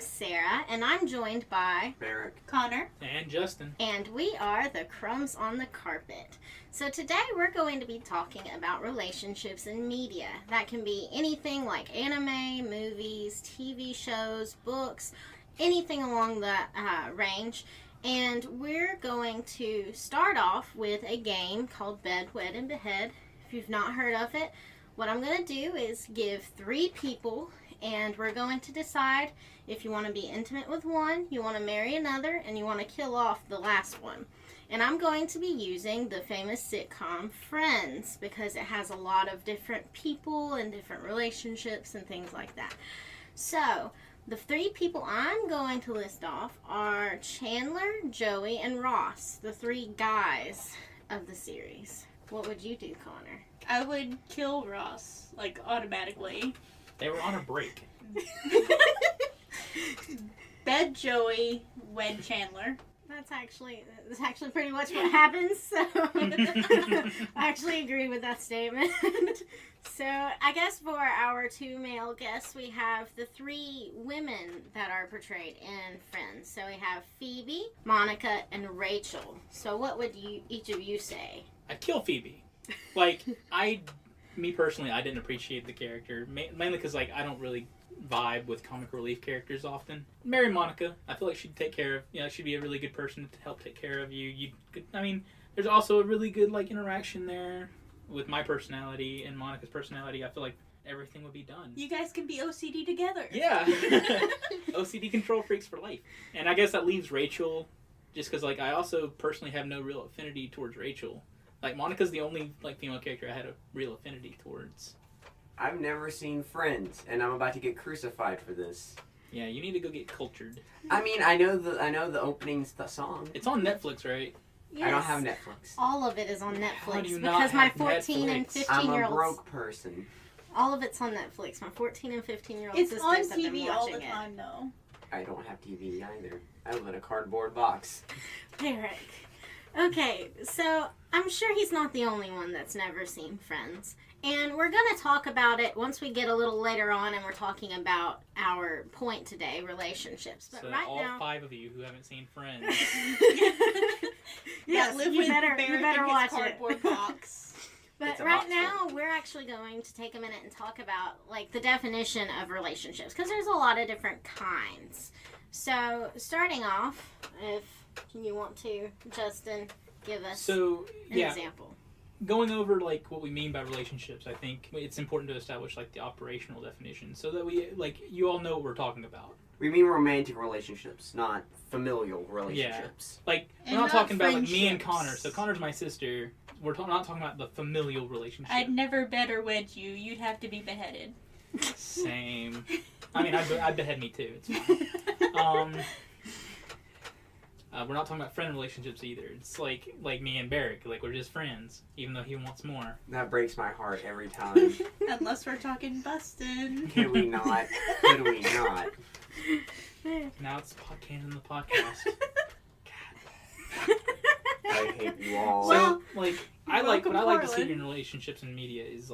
Sarah, and I'm joined by Barick, Connor, and Justin. And we are the Crumbs on the Carpet. So today we're going to be talking about relationships in media. That can be anything like anime, movies, TV shows, books, anything along that range. And we're going to start off with a game called Bed, Wed, and Behead. If you've not heard of it, what I'm going to do is give 3 people, and we're going to decide if you want to be intimate with one, you want to marry another, and you want to kill off the last one. And I'm going to be using the famous sitcom Friends because it has a lot of different people and different relationships and things like that. So, the 3 people I'm going to list off are Chandler, Joey, and Ross, the 3 guys of the series. What would you do, Connor? I would kill Ross, automatically. They were on a break. Bed Joey, wed Chandler. That's actually pretty much what happens, so I actually agree with that statement. So I guess for our 2 male guests, we have the 3 women that are portrayed in Friends. So we have Phoebe, Monica, and Rachel. So what would each of you say? I'd kill Phoebe. Me personally, I didn't appreciate the character, mainly because I don't really vibe with comic relief characters often. Marry Monica. I feel like she'd take care of, she'd be a really good person to help take care of you. There's also a really good interaction there with my personality and Monica's personality. I feel like everything would be done. You guys can be OCD together. Yeah. OCD control freaks for life. And I guess that leaves Rachel, just because I also personally have no real affinity towards Rachel. Monica's the only female character I had a real affinity towards. I've never seen Friends, and I'm about to get crucified for this. Yeah, you need to go get cultured. I mean, I know the opening song. It's on Netflix, right? Yes. I don't have Netflix. All of it is on How Netflix do you because not my have 14 and Netflix? 15-year-olds. I'm a broke person. All of it's on Netflix. My 14 and 15-year-old It's sisters on have been TV all watching the time, though. I don't have TV either. I live in a cardboard box. Barick. Okay, so I'm sure he's not the only one that's never seen Friends. And we're going to talk about it once we get a little later on and we're talking about our point today, relationships. But So right all now... 5 of you who haven't seen Friends. Yes, live you with better Barick watch in his cardboard it. box. But It's a right box now, we're actually going to take a minute and talk about, the definition of relationships. Because there's a lot of different kinds. So, starting off, if you want to, Justin, give us an example. Going over what we mean by relationships, I think it's important to establish the operational definition so that we you all know what we're talking about. We mean romantic relationships, not familial relationships. We're And not not talking about me and friendships. Connor. So Connor's my sister. We're not talking about the familial relationship. I'd never bed or wed you. You'd have to be beheaded. Same. I mean, I'd behead me too. It's fine. We're not talking about friend relationships either. It's like me and Barick. We're just friends, even though he wants more. That breaks my heart every time. Unless we're talking bustin'. Can we not? Could we not? Now it's canon the podcast. I hate you all. So, Well, I like what I like to see Portland. in relationships and media is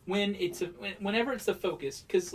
whenever it's the focus, because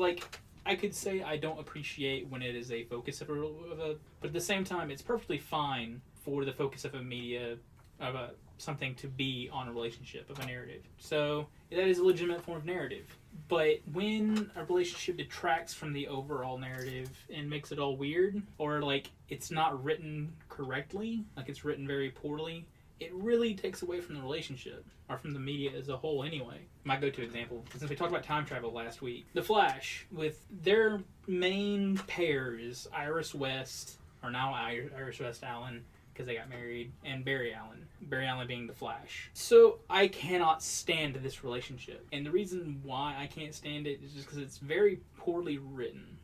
I could say I don't appreciate when it is a focus of a, but at the same time it's perfectly fine for the focus of a media of something to be on a relationship of a narrative. So that is a legitimate form of narrative. But when a relationship detracts from the overall narrative and makes it all weird, or it's not written correctly, it's written very poorly, it really takes away from the relationship, or from the media as a whole anyway. My go-to example, since we talked about time travel last week, The Flash, with their main pairs, Iris West, or now Iris West Allen, because they got married, and Barry Allen being the Flash. So I cannot stand this relationship, and the reason why I can't stand it is just because it's very poorly written.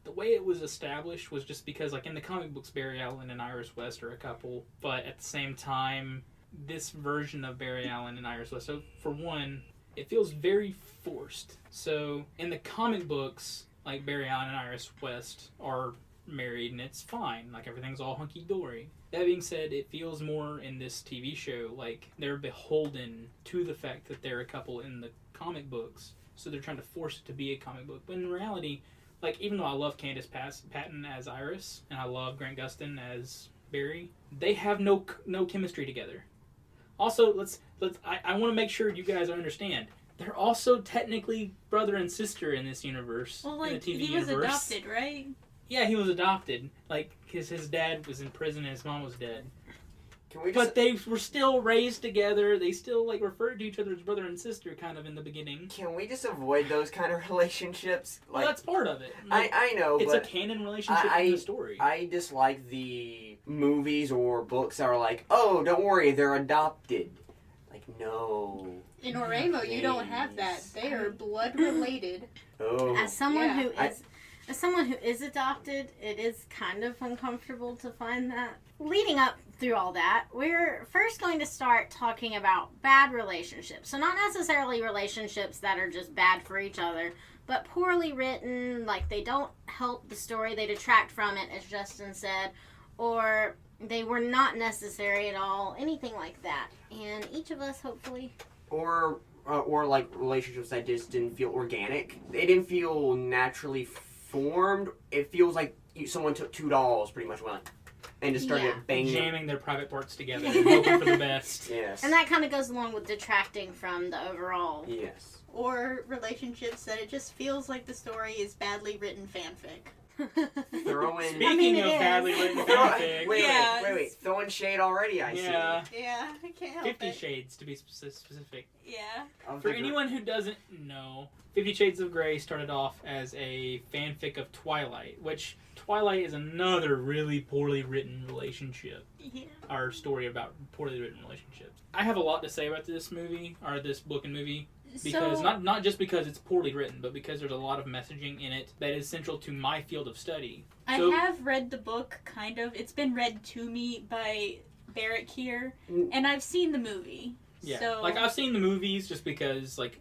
The way it was established was just because, in the comic books, Barry Allen and Iris West are a couple, but at the same time, this version of Barry Allen and Iris West, so for one, it feels very forced. So in the comic books, Barry Allen and Iris West are married and it's fine, everything's all hunky-dory. That being said, it feels more in this TV show they're beholden to the fact that they're a couple in the comic books, so they're trying to force it to be a comic book. But in reality, like, even though I love Candace Patton as Iris, and I love Grant Gustin as Barry, they have no chemistry together. Also, I want to make sure you guys understand. They're also technically brother and sister in this universe. Well, in like, the TV he was universe. adopted, right? Yeah, he was adopted. Like, his dad was in prison and his mom was dead. Can we But they were still raised together. They still, like, referred to each other as brother and sister kind of in the beginning. Can we just avoid those kind of relationships? Well, that's part of it. Like, I know, it's but a canon relationship in the story. I dislike the movies or books that are like, oh, don't worry, they're adopted. Like, no. In Oremo, you don't have that. They are blood related. Oh. As someone Yeah. who is as someone who is adopted, it is kind of uncomfortable to find that. Leading up through all that, we're first going to start talking about bad relationships. So not necessarily relationships that are just bad for each other, but poorly written, like they don't help the story, they detract from it, as Justin said, or they were not necessary at all, anything like that. And each of us, hopefully... Or like relationships that just didn't feel organic. They didn't feel naturally formed. It feels like someone took two dolls, pretty much, and just started banging, jamming their private parts together, and hoping for the best. Yes. And that kind of goes along with detracting from the overall. Yes. Or relationships that it just feels like the story is badly written fanfic. Throw in. Speaking of it is. badly written fanfic, Wait. Throwing shade already, I see. yeah, Yeah, I can't help 50 it. Shades to be specific. Yeah. For anyone who doesn't know, 50 Shades of Grey started off as a fanfic of Twilight, which Twilight is another really poorly written relationship. Yeah. Our story about poorly written relationships. I have a lot to say about this movie, or this book and movie. Because So, not just because it's poorly written, but because there's a lot of messaging in it that is central to my field of study. I So- have read the book, kind of. It's been read to me by Barick here, and I've seen the movie. Yeah, So, like I've seen the movies just because like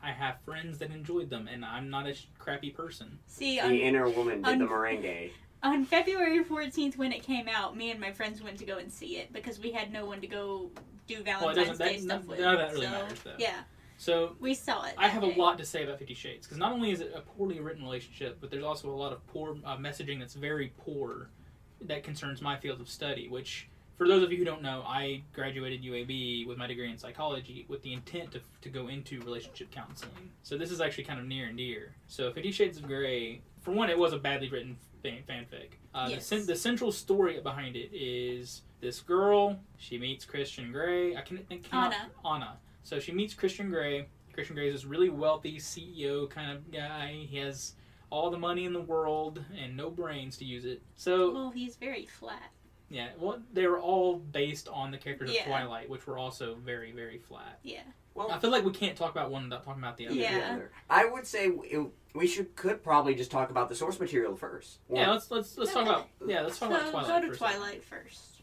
I have friends that enjoyed them, and I'm not a crappy person. see, The on, inner woman did the merengue. on February 14th when it came out, me and my friends went to go and see it because we had no one to go do Valentine's Day stuff with. None of that really So, matters though. Yeah, So we saw it. I have a that day. lot to say about 50 Shades because not only is it a poorly written relationship, but there's also a lot of poor messaging that's very poor that concerns my field of study, which, for those of you who don't know, I graduated UAB with my degree in psychology with the intent to go into relationship counseling. So this is actually kind of near and dear. So 50 Shades of Grey, for one, it was a badly written fanfic. Yes. The central story behind it is this girl, she meets Christian Grey. I can't think. Anna. So she meets Christian Grey. Christian Grey is this really wealthy CEO kind of guy. He has all the money in the world and no brains to use it. So Well, he's very flat. yeah, well, they were all based on the characters Yeah. of Twilight, which were also very, very flat. Yeah. Well, I feel like we can't talk about one without talking about the other. Yeah. I would say we could probably just talk about the source material first. Yeah, let's talk about let's talk about So Twilight. go to first. Twilight first.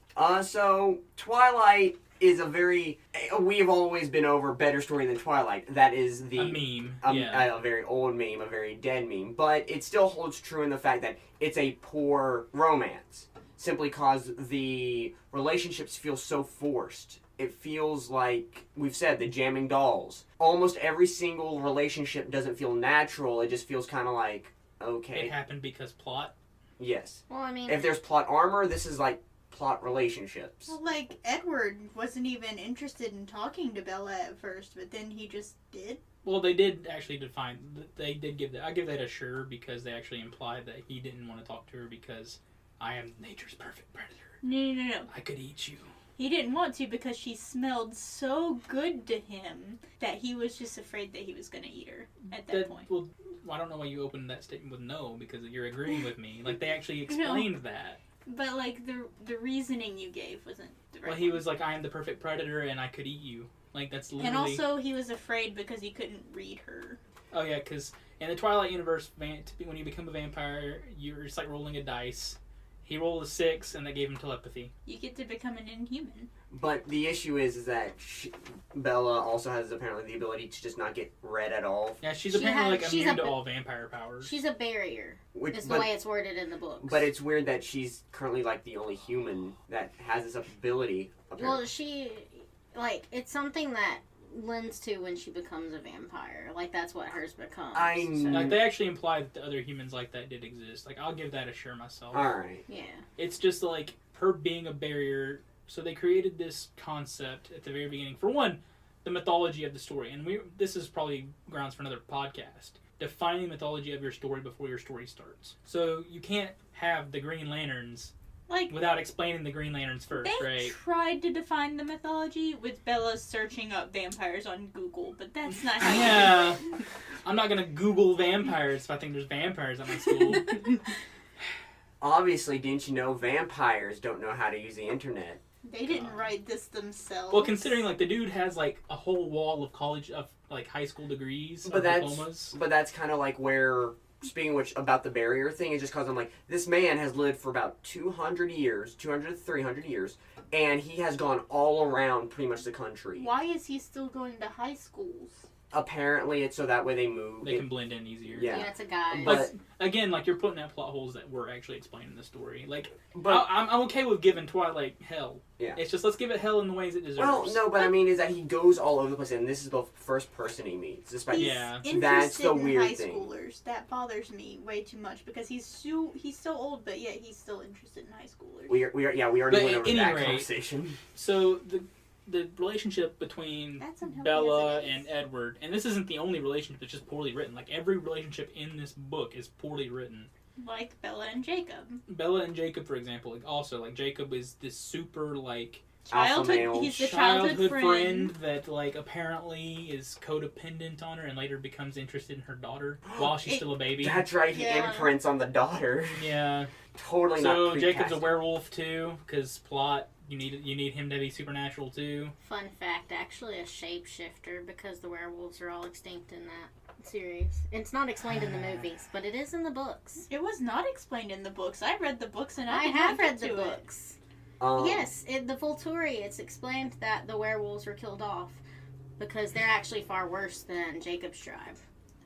So Twilight is a we've always been over better story than Twilight. That is A meme. a very old meme, a very dead meme, but it still holds true in the fact that it's a poor romance. Simply because the relationships feel so forced. It feels like, we've said, the jamming dolls. Almost every single relationship doesn't feel natural. It just feels kind of like, okay. It happened because plot. Yes. Well, I mean... If there's plot armor, this is like plot relationships. Well, like, Edward wasn't even interested in talking to Bella at first, but then he just did. Well, they did actually define. They did give that. I give that a sure because they actually implied that he didn't want to talk to her because I am nature's perfect predator. No. I could eat you. He didn't want to because she smelled so good to him that he was just afraid that he was going to eat her at that point. Well, I don't know why you opened that statement with no because you're agreeing with me. Like they actually explained that. But, like, the reasoning you gave wasn't the right Well, he one. was like, I am the perfect predator and I could eat you. Like, that's literally... And also, he was afraid because he couldn't read her. Oh, yeah, because in the Twilight universe, when you become a vampire, you're just like rolling a dice. He rolled a 6 and they gave him telepathy. You get to become an inhuman. But the issue is that Bella also has apparently the ability to just not get read at all. Yeah, she's She apparently has- like immune to all vampire powers. She's a barrier, Which, is the way it's worded in the books. but it's weird that she's currently like the only human that has this ability. Apparently. Well, she... Like, it's something that lends to when she becomes a vampire. Like, that's what hers becomes. Like, they actually imply that the other humans like that did exist. Like, I'll give that a share myself. Alright. Yeah. It's just, like, her being a barrier. So they created this concept at the very beginning. For one, the mythology of the story. And this is probably grounds for another podcast. Defining the mythology of your story before your story starts. So you can't have the Green Lanterns without explaining the Green Lanterns first, right? They tried to define the mythology with Bella searching up vampires on Google, but that's not how you do it. I'm not going to Google vampires if I think there's vampires at my school. Obviously, didn't you know vampires don't know how to use the internet? They didn't write this themselves. Well, considering, like, the dude has, like, a whole wall of high school degrees, diplomas. But that's kind of like where, speaking of which, about the barrier thing, is just because I'm like, this man has lived for about 200 to 300 years, and he has gone all around pretty much the country. Why is he still going to high schools? Apparently, it's so that way they move. They can blend in easier. Yeah, it's a guy. But again, like, you're putting out plot holes that were actually explained in the story. Like, but I'm okay with giving Twilight hell. Yeah. It's just, let's give it hell in the ways it deserves. Well, no, but I mean, is that he goes all over the place, and this is the first person he meets. Despite that's the weird high thing. Schoolers. That bothers me way too much because he's so old, but yet he's still interested in high schoolers. We already went over that conversation. So the relationship between Bella and Edward, and this isn't the only relationship, it's just poorly written. Like, every relationship in this book is poorly written. Like Bella and Jacob. Bella and Jacob, for example, like, also, like, Jacob is this super, like, he's the childhood friend that, like, apparently is codependent on her and later becomes interested in her daughter while she's still a baby. That's right, he imprints on the daughter. Yeah. Totally not So Jacob's a werewolf, too, because plot... You need him to be supernatural too. Fun fact, actually a shapeshifter because the werewolves are all extinct in that series. It's not explained in the movies, but it is in the books. It was not explained in the books. I read the books and I have read the books. Yes, in the Volturi, it's explained that the werewolves were killed off because they're actually far worse than Jacob's tribe.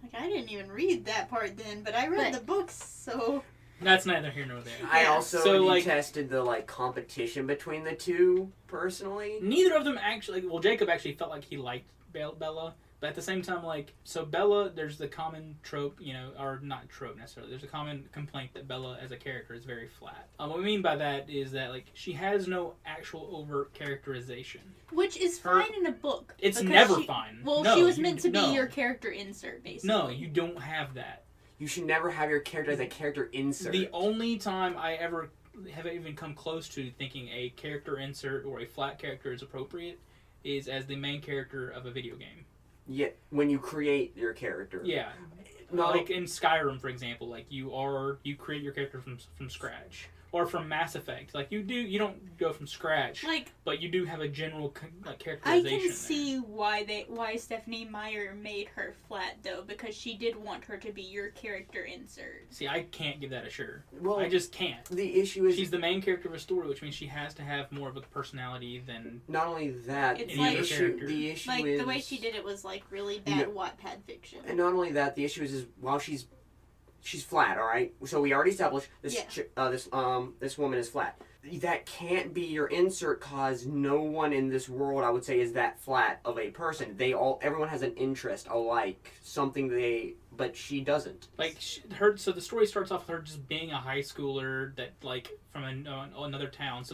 Like, I didn't even read that part then, but I read the books, so... That's neither here nor there. I also detested the, like, competition between the two, personally. Neither of them actually... Well, Jacob actually felt like he liked Bella, but at the same time, like... So Bella, there's the common trope, you know, or not trope necessarily, there's a common complaint that Bella as a character is very flat. What we mean by that is that, like, she has no actual overt characterization. Which is fine in a book. It's never fine. Well, she was meant to be your character insert, basically. No, you don't have that. You should never have your character as a character insert. The only time I ever have even come close to thinking a character insert or a flat character is appropriate is as the main character of a video game. Yeah, when you create your character. Yeah. Like in Skyrim, for example, like you create your character from scratch. Or from Mass Effect. Like, you don't go from scratch, but you do have a general characterization. I can see why Stephanie Meyer made her flat, though, because she did want her to be your character insert. See, I can't give that a sure. Well, I just can't. The issue is... She's the main character of a story, which means she has to have more of a personality than... Not only that, it's the issue is... Like, the way she did it was, like, really bad Wattpad fiction. And not only that, the issue is while she's flat, all right. So we already established this. This woman is flat. That can't be your insert, cause no one in this world, I would say, is that flat of a person. Everyone has an interest, but she doesn't. Like so the story starts off with her just being a high schooler that from another town.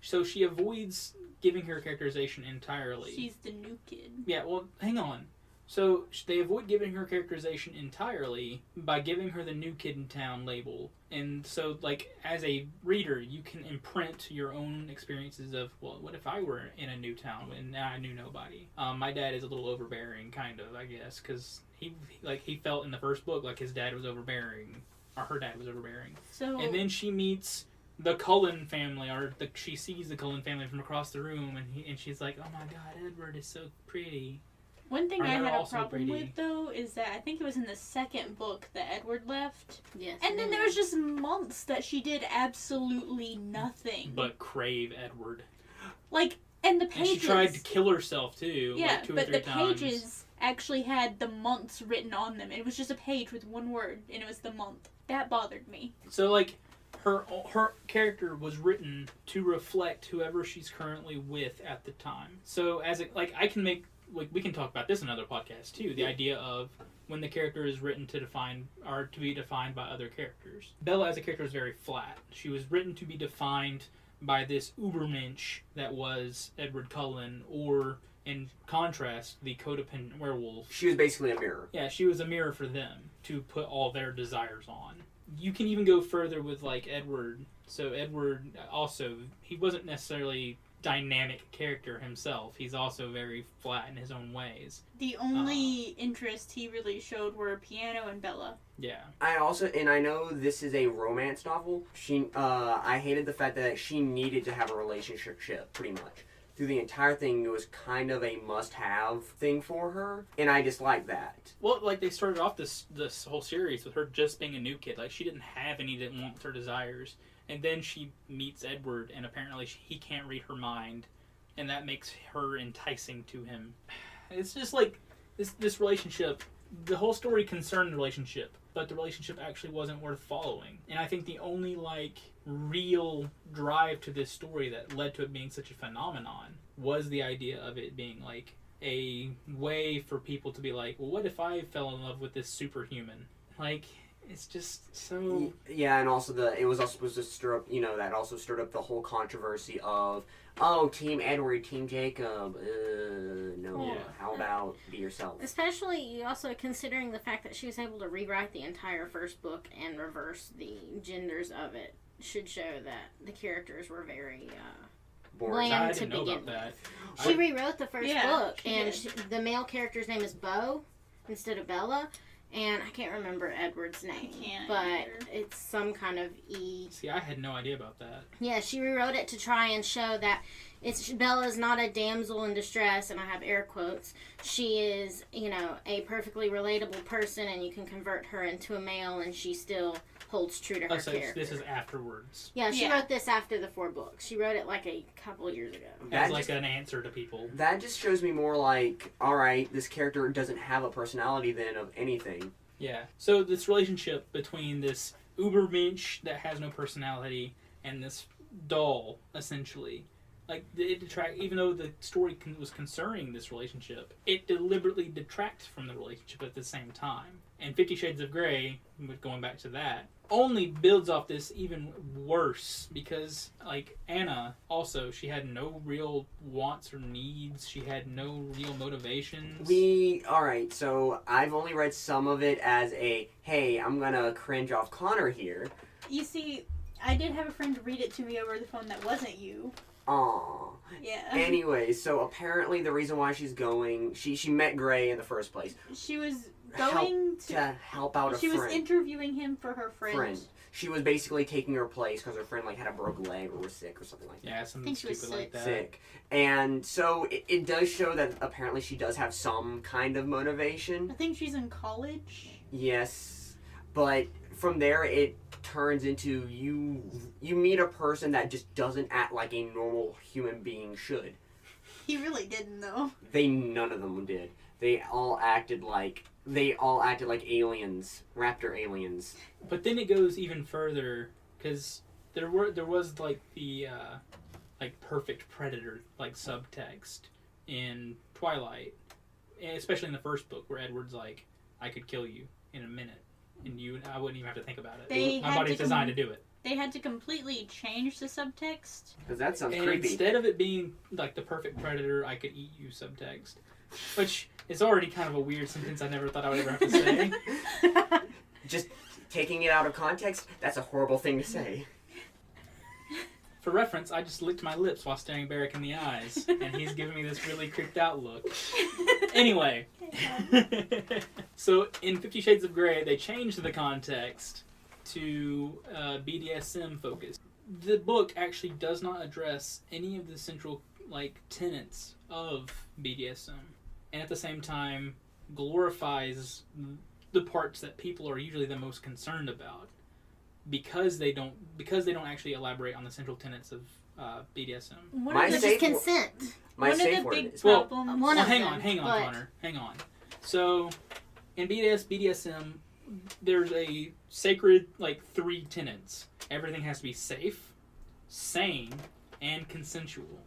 So she avoids giving her characterization entirely. She's the new kid. Yeah. Well, hang on. So they avoid giving her characterization entirely by giving her the new kid in town label. And so, as a reader, you can imprint your own experiences of, well, what if I were in a new town and I knew nobody? My dad is a little overbearing, kind of, I guess, because he felt in the first book like his dad was overbearing, or her dad was overbearing. And then she meets the Cullen family, she sees the Cullen family from across the room, and she's like, oh my God, Edward is so pretty. One thing I had a problem with, though, is that I think it was in the second book that Edward left. Yes. And then there was just months that she did absolutely nothing. But crave Edward. And the pages... And she tried to kill herself, too. Yeah, 2 or 3 but the times. pages actually had the months written on them. It was just a page with one word, and it was the month. That bothered me. So, her character was written to reflect whoever she's currently with at the time. So, I can make like, we can talk about this in another podcast too. The idea of when the character is written to define or to be defined by other characters. Bella as a character is very flat. She was written to be defined by this ubermensch that was Edward Cullen, or in contrast, the codependent werewolf. She was basically a mirror. Yeah, she was a mirror for them to put all their desires on. You can even go further with like Edward. So Edward also, he wasn't necessarily dynamic character himself. He's also very flat in his own ways. The only interest he really showed were Piano and Bella. Yeah. I also, and I know this is a romance novel. I hated the fact that she needed to have a relationship, pretty much. Through the entire thing, it was kind of a must-have thing for her, and I disliked that. Well, like, they started off this whole series with her just being a new kid. Like, she didn't have any that wants her desires. And then she meets Edward, and apparently he can't read her mind, and that makes her enticing to him. It's just like, this relationship, the whole story concerned the relationship, but the relationship actually wasn't worth following. And I think the only, like, real drive to this story that led to it being such a phenomenon was the idea of it being, like, a way for people to be like, well, what if I fell in love with this superhuman? Like, it's just so... Yeah, and also it was also supposed to stir up, that also stirred up the whole controversy of, oh, Team Edward, Team Jacob, no, Yeah. How about be yourself? Especially also considering the fact that she was able to rewrite the entire first book and reverse the genders of it should show that the characters were very Boring. bland I to didn't know begin about that. with. She rewrote the first book, she and did. the male character's name is Beau instead of Bella. And I can't remember Edward's name, but either. it's some kind of E. See, I had no idea about that. Yeah, she rewrote it to try and show that Bella's not a damsel in distress, and I have air quotes. She is, a perfectly relatable person, and you can convert her into a male, and she still holds true to her character. This is afterwards. Yeah, she wrote this after the 4 books. She wrote it like a couple years ago. As like an answer to people. That just shows me more like, alright, this character doesn't have a personality then of anything. Yeah. So this relationship between this ubermensch that has no personality and this doll, essentially, like, it even though the story was concerning this relationship, it deliberately detracts from the relationship at the same time. And 50 Shades of Grey, going back to that, only builds off this even worse because, like, Anna, also, she had no real wants or needs. She had no real motivations. Alright, so I've only read some of it as hey, I'm gonna cringe off Connor here. You see, I did have a friend read it to me over the phone that wasn't you. Aww. Yeah. Anyway, so apparently the reason why she's going, she met Gray in the first place. She was going to help out a friend. She was interviewing him for her friend. She was basically taking her place because her friend had a broken leg or was sick or something like that. Yeah, something stupid like that. Sick. And so it does show that apparently she does have some kind of motivation. I think she's in college. Yes. But from there it turns into you meet a person that just doesn't act like a normal human being should. He really didn't, though. None of them did. They all acted like aliens, raptor aliens. But then it goes even further because there was like the like perfect predator like subtext in Twilight, and especially in the first book where Edward's like, I could kill you in a minute, and I wouldn't even have to think about it. My body's designed to do it. They had to completely change the subtext. Because that sounds and creepy. Instead of it being like the perfect predator, I could eat you subtext, which is already kind of a weird sentence I never thought I would ever have to say. Just taking it out of context, that's a horrible thing to say. For reference, I just licked my lips while staring Barick in the eyes, and he's giving me this really creeped out look. Anyway, so in 50 Shades of Grey, they changed the context to BDSM focus. The book actually does not address any of the central tenets of BDSM, and at the same time glorifies the parts that people are usually the most concerned about, because they don't actually elaborate on the central tenets of BDSM. Which is consent. My one safe of the word big is problems. Hang on, Connor. Hang on. So, in BDSM, there's a sacred 3 tenets. Everything has to be safe, sane, and consensual.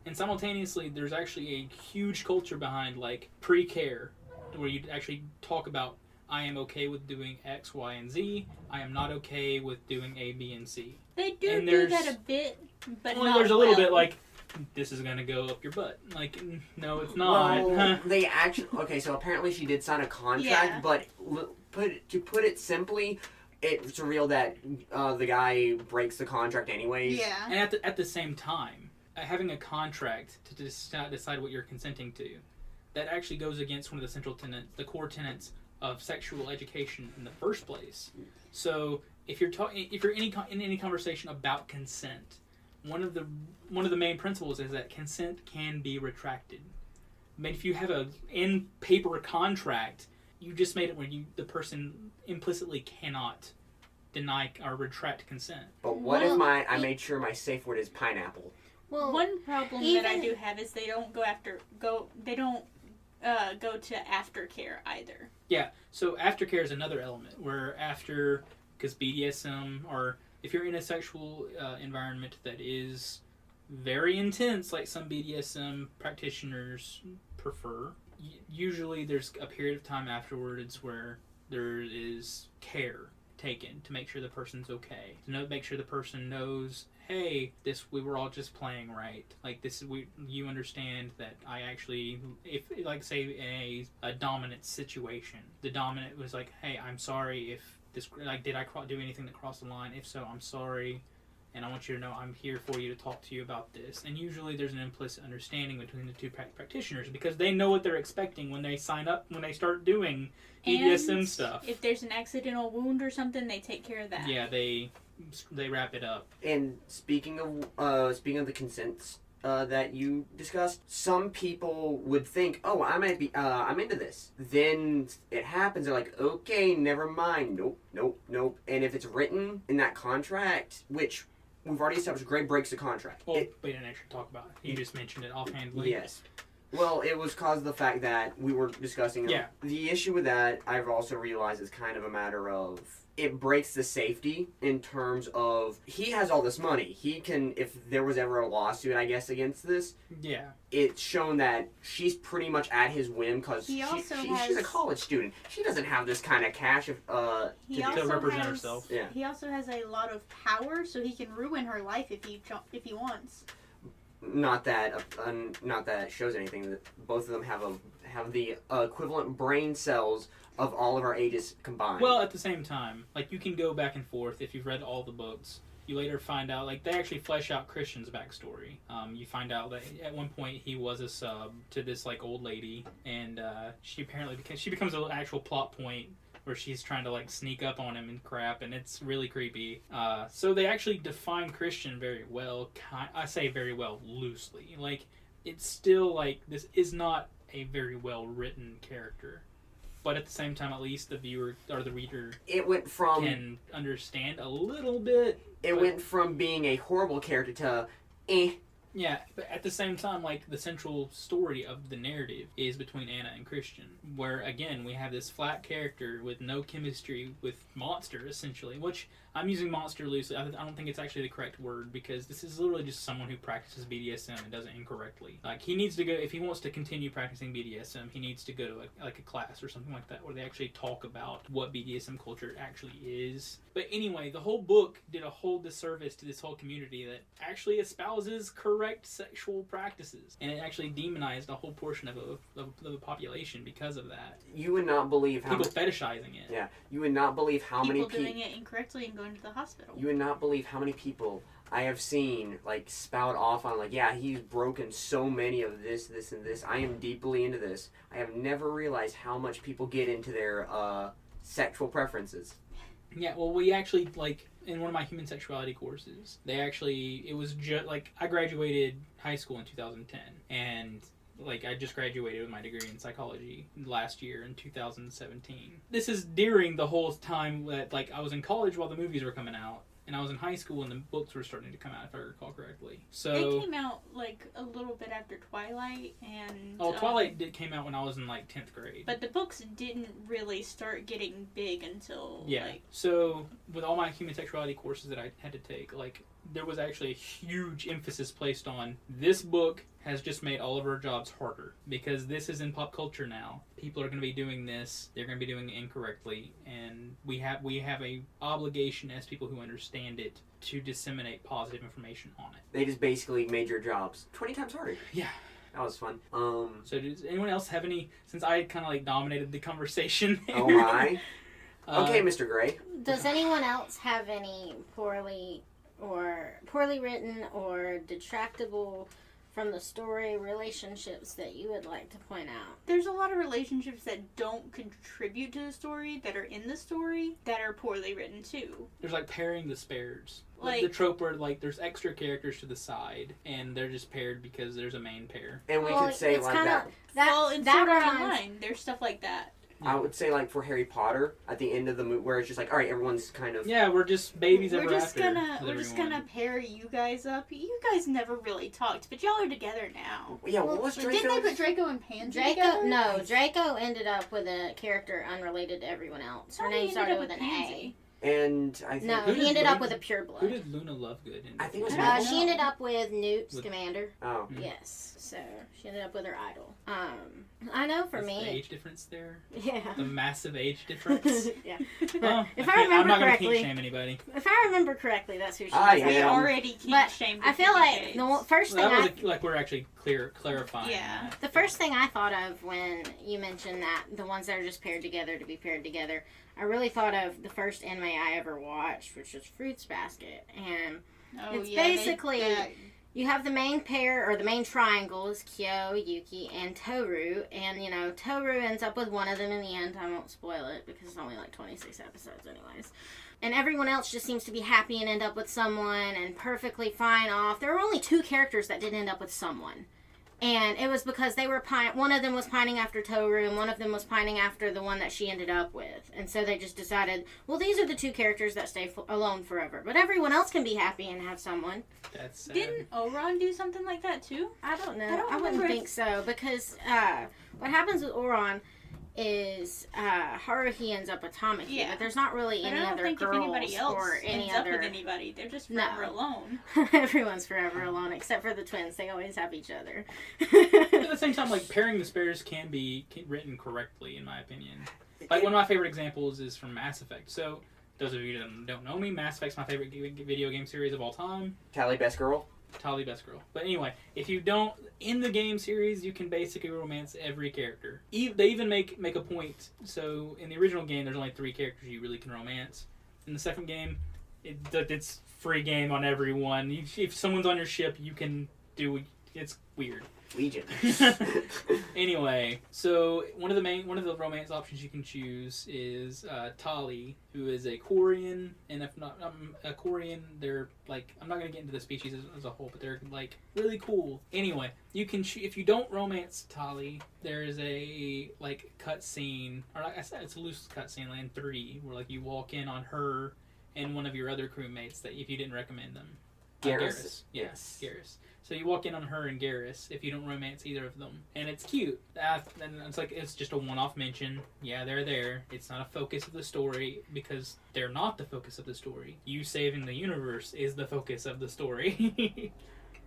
And simultaneously, there's actually a huge culture behind, like, pre-care, where you actually talk about, I am okay with doing X, Y, and Z. I am not okay with doing A, B, and C. They do that a bit, but not there's a little bit, like, this is going to go up your butt. Like, no, it's not. Well, they actually... Okay, so apparently she did sign a contract, but to put it simply... It's real that the guy breaks the contract anyways. Yeah. And at the same time, having a contract to decide what you're consenting to, that actually goes against one of the central tenets, the core tenets of sexual education in the first place. So if you're in any conversation about consent, one of the main principles is that consent can be retracted. I mean, if you have a in paper contract, you just made it where the person implicitly cannot deny or retract consent. But what if I made sure my safe word is pineapple? Well, one problem that I do have is they don't go to aftercare either. Yeah, so aftercare is another element where because BDSM, or if you're in a sexual environment that is very intense, like some BDSM practitioners prefer, usually there's a period of time afterwards where there is care taken to make sure the person's okay. To make sure the person knows, hey, we were all just playing, right? Like, you understand that I actually, if, like, say, in a dominant situation, the dominant was like, hey, I'm sorry if this, like, did I do anything that crossed the line? If so, I'm sorry. And I want you to know I'm here for you to talk to you about this. And usually there's an implicit understanding between the two practitioners because they know what they're expecting when they sign up, when they start doing BDSM stuff. If there's an accidental wound or something, they take care of that. Yeah, they wrap it up. And speaking of the consents that you discussed, some people would think, oh, I'm into this. Then it happens, they're like, okay, never mind. Nope. And if it's written in that contract, which we've already established, Gray breaks the contract. Well, we didn't actually talk about it. You just mentioned it offhandedly. Yes. Well, it was caused of the fact that we were discussing. Yeah. The issue with that, I've also realized, is kind of a matter of it breaks the safety in terms of he has all this money. He can, if there was ever a lawsuit, I guess, against this. Yeah. It's shown that she's pretty much at his whim because she's a college student. She doesn't have this kind of cash to represent herself. Yeah. He also has a lot of power, so he can ruin her life if he wants. Not that it shows anything. That both of them have the equivalent brain cells of all of our ages combined. Well, at the same time, like, you can go back and forth if you've read all the books. You later find out, like, they actually flesh out Christian's backstory. You find out that at one point he was a sub to this, like, old lady, and she becomes an actual plot point where she's trying to, like, sneak up on him and crap, and it's really creepy. So they actually define Christian very well. I say very well loosely. Like, it's still, like, this is not a very well-written character. But at the same time, at least the viewer or the reader can understand a little bit. It went from being a horrible character to eh. Yeah, but at the same time, like, the central story of the narrative is between Anna and Christian, where, again, we have this flat character with no chemistry with Monster, essentially, which I'm using Monster loosely. I don't think it's actually the correct word, because this is literally just someone who practices BDSM and does it incorrectly. Like, he needs to go, if he wants to continue practicing BDSM, he needs to go to, like a class or something like that, where they actually talk about what BDSM culture actually is. But anyway, the whole book did a whole disservice to this whole community that actually espouses correct sexual practices, and it actually demonized a whole portion of the population because of that. You would not believe how people fetishizing it. Yeah, you would not believe how many people doing it incorrectly and going to the hospital. You would not believe how many people I have seen, like, spout off on, like, yeah, he's broken so many of this, and this. I am deeply into this. I have never realized how much people get into their sexual preferences. Yeah, well, we actually, like, in one of my human sexuality courses, it was just, like, I graduated high school in 2010, and, like, I just graduated with my degree in psychology last year in 2017. This is during the whole time that, like, I was in college while the movies were coming out, and I was in high school and the books were starting to come out, if I recall correctly. So they came out, like, a little bit after Twilight, and... Oh, Twilight came out when I was in, like, 10th grade. But the books didn't really start getting big until, like... So, with all my human sexuality courses that I had to take, like, there was actually a huge emphasis placed on this book has just made all of our jobs harder, because this is in pop culture now. People are going to be doing this, they're going to be doing it incorrectly, and we have a obligation as people who understand it to disseminate positive information on it. They just basically made your jobs 20 times harder. Yeah. That was fun. So does anyone else have any, since I kind of like dominated the conversation? Oh my. Okay, Mr. Gray. Does anyone else have any poorly written or detractable from the story relationships that you would like to point out? There's a lot of relationships that don't contribute to the story, that are in the story, that are poorly written too. There's like pairing the spares. Like the trope where like there's extra characters to the side and they're just paired because there's a main pair. And we could say like that. Well, in Sword Art Online, there's stuff like that. I would say like for Harry Potter at the end of the movie where it's just like, all right, everyone's kind of we're just babies we're ever just after. We're just gonna pair you guys up. You guys never really talked, but y'all are together now. Yeah, what was Draco? Didn't they put Draco and Pansy together? No, Draco ended up with a character unrelated to everyone else. Her name started with an A. And I think No, he ended up with a pureblood. Who did Luna Lovegood in? I think it was she ended up with Newt Scamander. Oh. Yes. So she ended up with her idol. I know for me. The age difference there? Yeah. The massive age difference? Yeah. Well, if I remember I'm not correctly, going to kink shame anybody. If I remember correctly, that's who she I was. We am. already kink shamed. I feel like the first thing like we're actually clarifying. Yeah. That. The first thing I thought of when you mentioned that the ones that are just paired together to be paired together, I really thought of the first anime I ever watched, which was Fruits Basket, and it's basically you have the main pair or the main triangle is Kyo, Yuki, and Toru, and Toru ends up with one of them in the end. I won't spoil it because it's only like 26 episodes, anyways. And everyone else just seems to be happy and end up with someone and perfectly fine off. There were only 2 characters that didn't end up with someone. And it was because they were one of them was pining after Toru, and one of them was pining after the one that she ended up with. And so they just decided, well, these are the 2 characters that stay alone forever. But everyone else can be happy and have someone. That's sad. Didn't Oron do something like that too? I don't know. I wouldn't think so. Because what happens with Oron is Haruhi ends up with Tamaki, but there's not really any other girls or any other. Up with anybody. They're just forever alone. Everyone's forever alone except for the twins. They always have each other. But at the same time, like pairing the spares can be written correctly, in my opinion. Like one of my favorite examples is from Mass Effect. So those of you that don't know me, Mass Effect's my favorite video game series of all time. Tally Best Girl. Tally Best Girl. But anyway, if you don't, in the game series, you can basically romance every character. They even make a point. So in the original game, there's only 3 characters you really can romance. In the second game, it's free game on everyone. If someone's on your ship, you can do. It's weird. Legion. Anyway, so one of the romance options you can choose is Tali, who is a Korean, and if not a Korean, they're like, I'm not gonna get into the species as a whole, but they're like really cool. Anyway, you can if you don't romance Tali, there is a like cut scene, or like I said, it's a loose cut scene like in 3, where like you walk in on her and one of your other crewmates that if you didn't recommend them. Garrus. Yes, Garrus. So you walk in on her and Garrus if you don't romance either of them. And it's cute. And it's like, it's just a one-off mention. Yeah, they're there. It's not a focus of the story because they're not the focus of the story. You saving the universe is the focus of the story.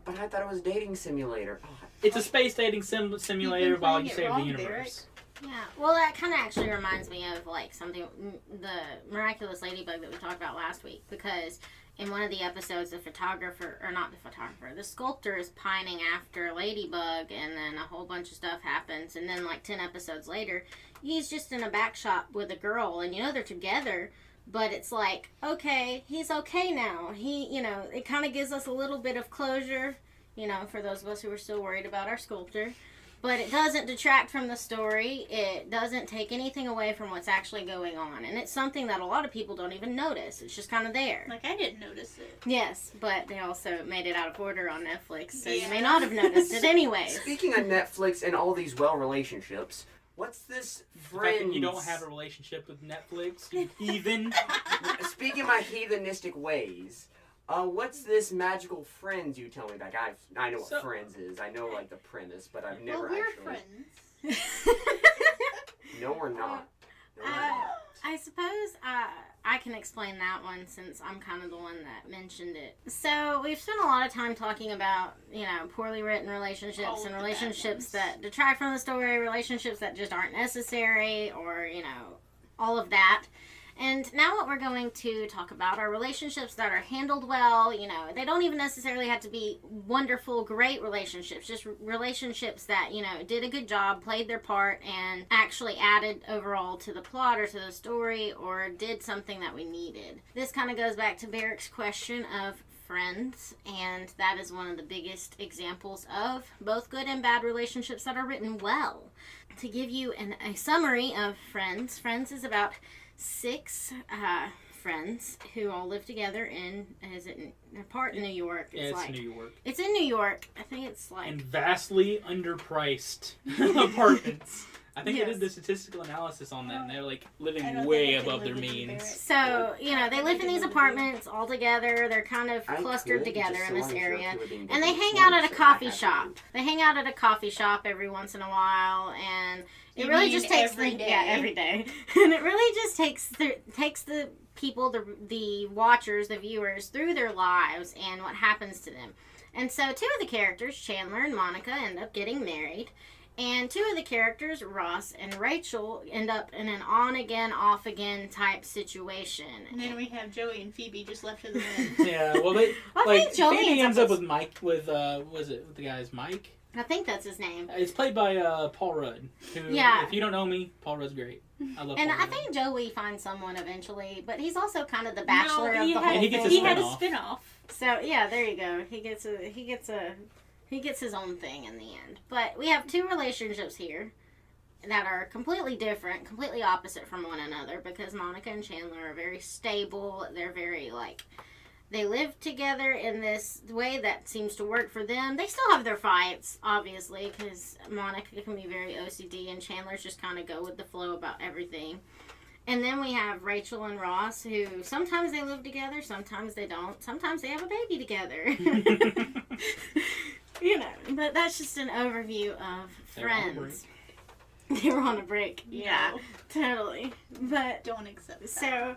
But I thought it was a dating simulator. Oh. It's a space dating simulator while you save the universe. Yeah, well, that kind of actually reminds me of like something, the Miraculous Ladybug that we talked about last week, because in one of the episodes, the sculptor is pining after Ladybug, and then a whole bunch of stuff happens, and then like 10 episodes later, he's just in a back shop with a girl, and they're together, but it's like, okay, he's okay now. It kind of gives us a little bit of closure, for those of us who are still worried about our sculptor. But it doesn't detract from the story. It doesn't take anything away from what's actually going on. And it's something that a lot of people don't even notice. It's just kind of there. Like, I didn't notice it. Yes, but they also made it out of order on Netflix, so you may not have noticed it anyway. Speaking of Netflix and all these relationships, what's this friend? You don't have a relationship with Netflix, you heathen. Speaking of my heathenistic ways, what's this magical friends you tell me about? I know what Friends is. I know like the premise, but I've never we're actually. Friends. No, we're not. No, we're not. I suppose I can explain that one since I'm kind of the one that mentioned it. So we've spent a lot of time talking about, poorly written relationships and relationships that detract from the story, relationships that just aren't necessary, or, all of that. And now what we're going to talk about are relationships that are handled well. They don't even necessarily have to be wonderful, great relationships. Just relationships that, did a good job, played their part, and actually added overall to the plot or to the story, or did something that we needed. This kind of goes back to Barick's question of Friends, and that is one of the biggest examples of both good and bad relationships that are written well. To give you a summary of Friends, Friends is about 6 friends who all live together in New York. It's New York. It's in New York. I think it's like... And vastly underpriced apartments. I think they did the statistical analysis on that, and they're like living way above their means. So, they live in these apartments all together. They're kind of clustered together in this area. And they hang out at a coffee shop. They hang out at a coffee shop every once in a while, and it really just takes every day. Yeah, every day. And it really just takes the people, the watchers, the viewers, through their lives and what happens to them. And so 2 of the characters, Chandler and Monica, end up getting married. And 2 of the characters, Ross and Rachel, end up in an on-again, off-again type situation. And then we have Joey and Phoebe just left to the wind. Yeah, well, Phoebe ends up with Mike, was it the guy's Mike? I think that's his name. It's played by Paul Rudd. Who, if you don't know me, Paul Rudd's great. I love and Paul I Rudd. think Joey finds someone eventually, but he's also kind of the bachelor of the whole and he thing. gets He had a spin-off. So, yeah, there you go. He gets his own thing in the end. But we have 2 relationships here that are completely different, completely opposite from one another, because Monica and Chandler are very stable. They're very, they live together in this way that seems to work for them. They still have their fights, obviously, because Monica can be very OCD, and Chandler's just kind of go with the flow about everything. And then we have Rachel and Ross, who sometimes they live together, sometimes they don't. Sometimes they have a baby together. But that's just an overview of Friends. They were on a break. Yeah, totally. But don't accept that. So,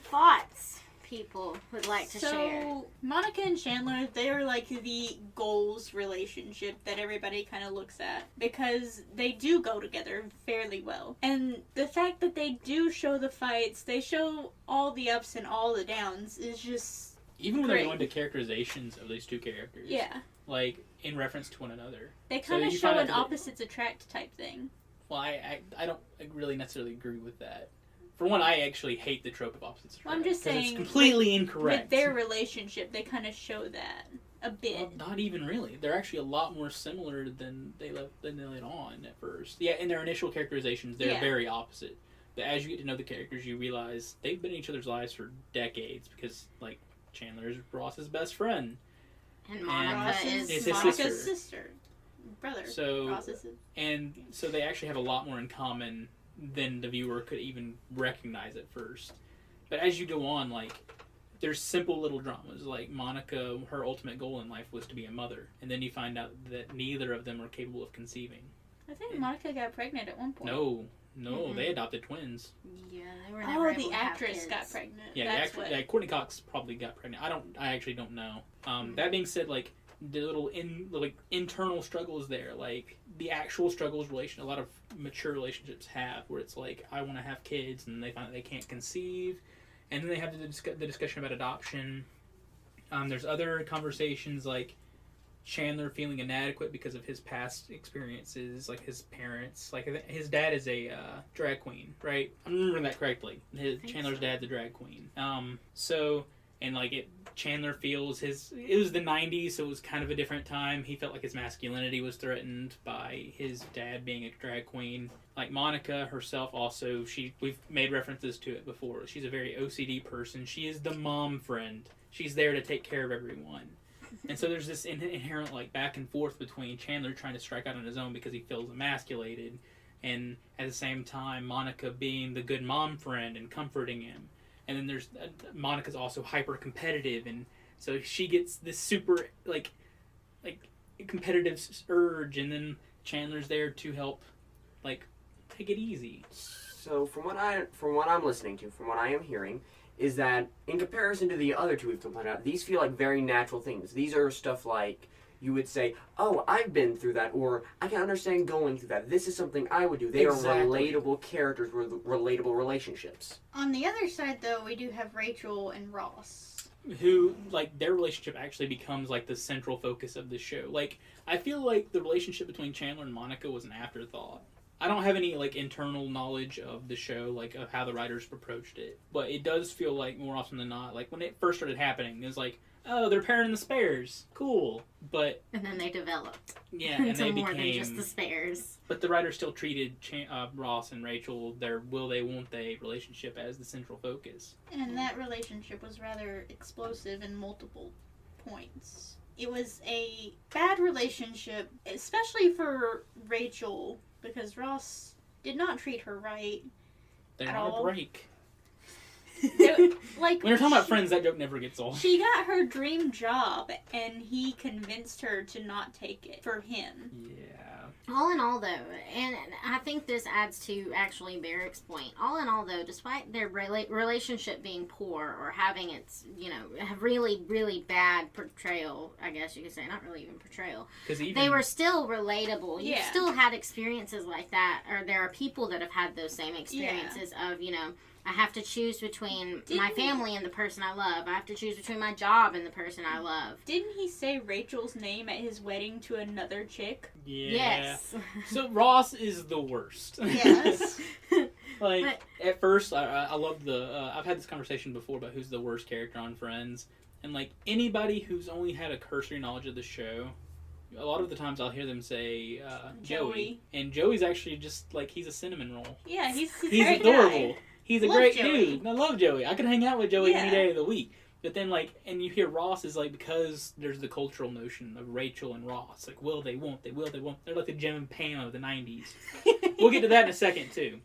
thoughts people would like to share. So, Monica and Chandler, they're like the goals relationship that everybody kind of looks at, because they do go together fairly well. And the fact that they do show the fights, they show all the ups and all the downs, is just even when great. they go into characterizations of these 2 characters. Yeah. In reference to one another. They kind of show an opposites attract type thing. Well, I don't really necessarily agree with that. For one, I actually hate the trope of opposites attract. Well, I'm just saying, it's completely incorrect. With their relationship, they kind of show that a bit. Well, not even really. They're actually a lot more similar than they let on at first. Yeah, in their initial characterizations, they're very opposite. But as you get to know the characters, you realize they've been in each other's lives for decades, because Chandler is Ross's best friend. And Monica is Monica's sister. Brother. So they actually have a lot more in common than the viewer could even recognize at first. But as you go on, there's simple little dramas. Like Monica, her ultimate goal in life was to be a mother. And then you find out that neither of them are capable of conceiving. I think Monica got pregnant at one point. No, they adopted twins. Yeah, they were never able the to have actress kids. got pregnant. Yeah, Courtney Cox probably got pregnant. I actually don't know. That being said, the little internal struggles there, the actual struggles a lot of mature relationships have, where it's I want to have kids, and they find that they can't conceive, and then they have the discussion about adoption. There's other conversations Chandler feeling inadequate because of his past experiences, his parents. His dad is a drag queen, right? I'm remembering that correctly. Chandler's dad's a drag queen. Chandler feels it was the 90s, so it was kind of a different time. He felt like his masculinity was threatened by his dad being a drag queen. Monica herself also, we've made references to it before. She's a very OCD person. She is the mom friend. She's there to take care of everyone. And so there's this inherent back and forth between Chandler trying to strike out on his own because he feels emasculated, and at the same time Monica being the good mom friend and comforting him. And then there's Monica's also hyper competitive, and so she gets this super competitive urge, and then Chandler's there to help take it easy. So from what I'm listening to, from what I am hearing, is that in comparison to the other two we've pointed out, these feel like very natural things. These are stuff like you would say, "Oh, I've been through that," or "I can understand going through that. This is something I would do." They Exactly. are relatable characters with relatable relationships. On the other side, though, we do have Rachel and Ross. Who, like, their relationship actually becomes, like, the central focus of the show. Like, I feel like the relationship between Chandler and Monica was an afterthought. I don't have any, like, internal knowledge of the show, like, of how the writers approached it. But it does feel like, more often than not, like, when it first started happening, it was like, oh, they're pairing the spares. Cool. But... And then they developed. Yeah, and into they more became... than just the spares. But the writers still treated Ross and Rachel, their will they, won't they relationship as the central focus. And that relationship was rather explosive in multiple points. It was a bad relationship, especially for Rachel, because Ross did not treat her right. They're At on all. a break. Like, When you're talking about friends, that joke never gets old. she got her dream job, and he convinced her to not take it for him. Yeah. All in all, though, and I think this adds to actually Barick's point. All in all, though, despite their relationship being poor or having its, have really, really bad portrayal, I guess you could say, not really even portrayal, they were still relatable. You Yeah. still had experiences like that, or there are people that have had those same experiences of, I have to choose between my family and the person I love. I have to choose between my job and the person I love. Didn't he say Rachel's name at his wedding to another chick? Yeah. Yes. So Ross is the worst. Yes. At first, I love I've had this conversation before about who's the worst character on Friends. And, like, anybody who's only had a cursory knowledge of the show, a lot of the times I'll hear them say Joey. And Joey's actually just, like, he's a cinnamon roll. Yeah, he's He's great adorable. guy. He's a Love great Joey. dude. I love Joey. I could hang out with Joey any Yeah. day of the week. But then, like, and you hear Ross is like, because there's the cultural notion of Rachel and Ross. Like, will they, won't they, will they, won't. They're like the Jim and Pam of the 90s. We'll get to that in a second, too.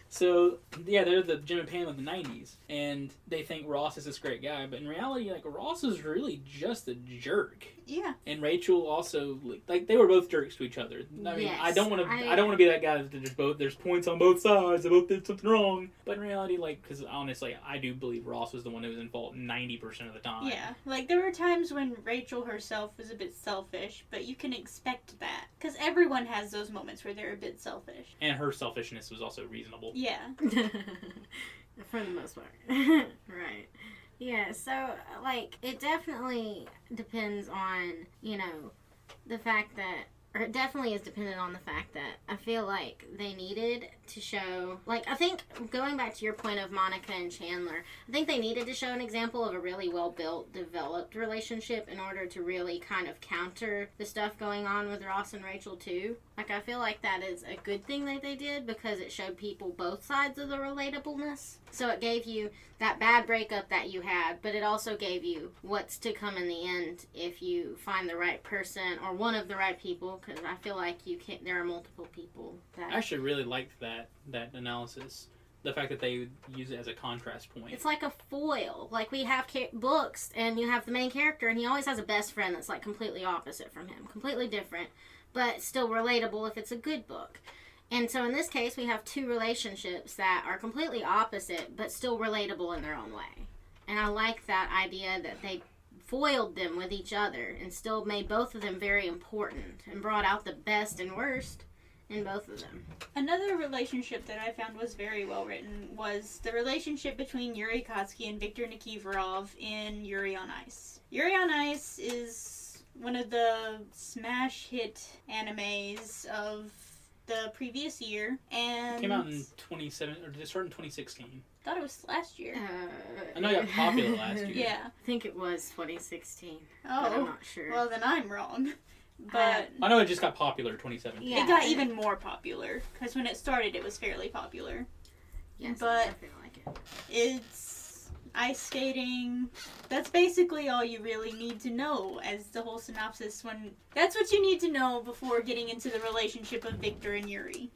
So, yeah, they're the Jim and Pam of the 90s. And they think Ross is this great guy. But in reality, like, Ross is really just a jerk. Yeah. And Rachel also, like, they were both jerks to each other. I mean, Yes, I don't want to be that guy that there's points on both sides. They both did something wrong. But in reality, like, because honestly, I do believe Ross was the one who was in fault 90% of the time. Yeah. Like, there were times when Rachel herself was a bit selfish, but you can expect that. Because everyone has those moments where they're a bit selfish. And her selfishness was also reasonable. Yeah. For the most part. Right. Yeah, so, like, it definitely depends on, the fact that, or it definitely is dependent on the fact that I feel like they needed to show, like, I think, going back to your point of Monica and Chandler, I think they needed to show an example of a really well-built, developed relationship in order to really kind of counter the stuff going on with Ross and Rachel, too. Like, I feel like that is a good thing that they did because it showed people both sides of the relatableness. So it gave you that bad breakup that you had, but it also gave you what's to come in the end if you find the right person or one of the right people, because I feel like there are multiple people that... I actually really liked that analysis. The fact that they use it as a contrast point. It's like a foil. Like, we have books, and you have the main character, and he always has a best friend that's, like, completely opposite from him. Completely different, but still relatable if it's a good book. And so in this case, we have two relationships that are completely opposite, but still relatable in their own way. And I like that idea that they foiled them with each other and still made both of them very important and brought out the best and worst in both of them. Another relationship that I found was very well written was the relationship between Yuri Kotsky and Viktor Nikiforov in Yuri on Ice. Yuri on Ice is one of the smash hit animes of the previous year, and It came out in 2017, or did it start in 2016? I thought it was last year. I know it got popular last year. Yeah. I think it was 2016, but I'm Oh, not sure. well then I'm wrong. But I know it just got popular in 2017. Yeah. it got even more popular, because when it started it was fairly popular. Yes, but I feel like it. It's ice skating. That's basically all you really need to know as the whole synopsis. That's what you need to know before getting into the relationship of Victor and Yuri.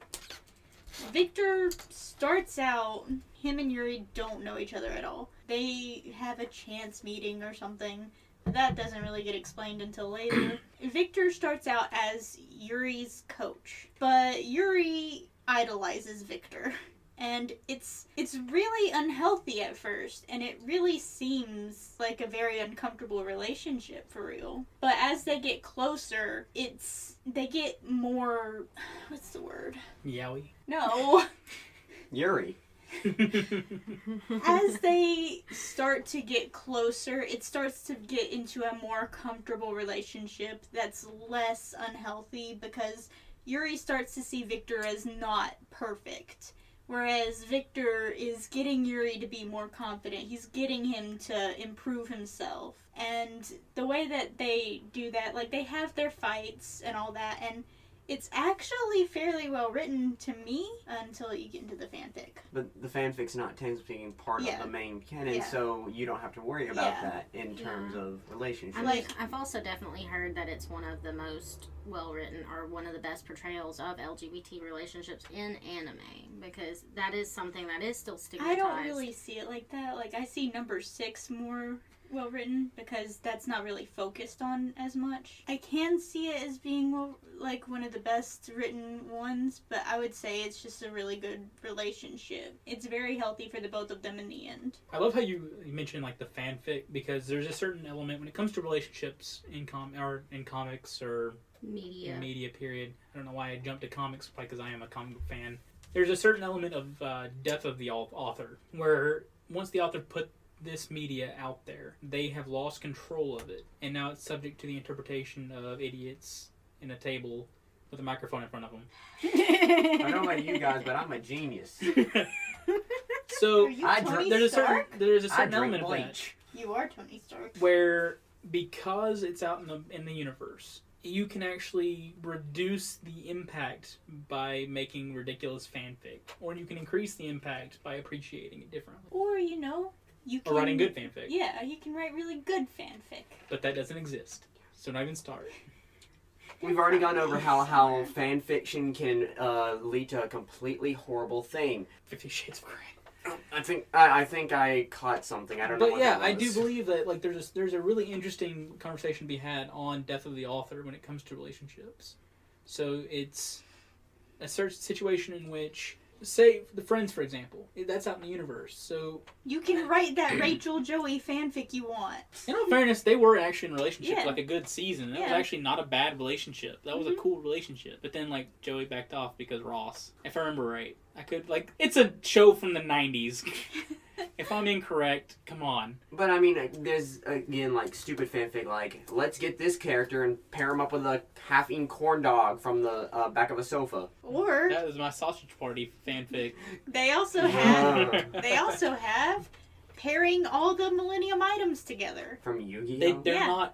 Victor starts out, him and Yuri don't know each other at all. They have a chance meeting or something. That doesn't really get explained until later. Victor starts out as Yuri's coach, but Yuri idolizes Victor. And it's really unhealthy at first, and it really seems like a very uncomfortable relationship for real. But as they get closer, they get more, what's the word? Yowie. No. Yuri. As they start to get closer, it starts to get into a more comfortable relationship that's less unhealthy, because Yuri starts to see Victor as not perfect. Whereas Victor is getting Yuri to be more confident. He's getting him to improve himself. And the way that they do that, like, they have their fights and all that, and it's actually fairly well written to me until you get into the fanfic. But the fanfic's not technically part of the main canon, so you don't have to worry about that in terms of relationships. I mean, I've also definitely heard that it's one of the most well-written, or one of the best portrayals of LGBT relationships in anime, because that is something that is still stigmatized. I don't really see it like that. Like, I see number 6 more well written, because that's not really focused on as much. I can see it as being one of the best written ones, but I would say it's just a really good relationship. It's very healthy for the both of them in the end. I love how you mentioned like the fanfic, because there's a certain element when it comes to relationships in comics or media period. I don't know why I jumped to comics, probably because I am a comic book fan. There's a certain element of death of the author, where once the author put this media out there, they have lost control of it, and now it's subject to the interpretation of idiots in a table with a microphone in front of them. I don't know about you guys, but I'm a genius. So there's a Stark? certain element of that. You are Tony Stark. Where, because it's out in the universe, you can actually reduce the impact by making ridiculous fanfic, or you can increase the impact by appreciating it differently. Or, you can... Or writing good fanfic. Yeah, you can write really good fanfic. But that doesn't exist. So not even start. We've already gone over how fan fiction can lead to a completely horrible thing. 50 Shades of Grey. I think I caught something. I don't know. But what yeah, that was. I do believe that like there's a really interesting conversation to be had on death of the author when it comes to relationships. So it's a certain situation in which, say, the Friends, for example, that's out in the universe. So you can write that Rachel Joey fanfic you want. in all fairness, they were actually in a relationship for like a good season. That was Yeah. actually not a bad relationship. That was a cool relationship. But then like Joey backed off because Ross, if I remember right. I could it's a show from the 90s. If I'm incorrect, come on. But I mean, there's again like stupid fanfic like, let's get this character and pair him up with a half-eaten corn dog from the back of a sofa. Or That was my sausage party fanfic. they also have pairing all the Millennium items together. From Yu-Gi-Oh.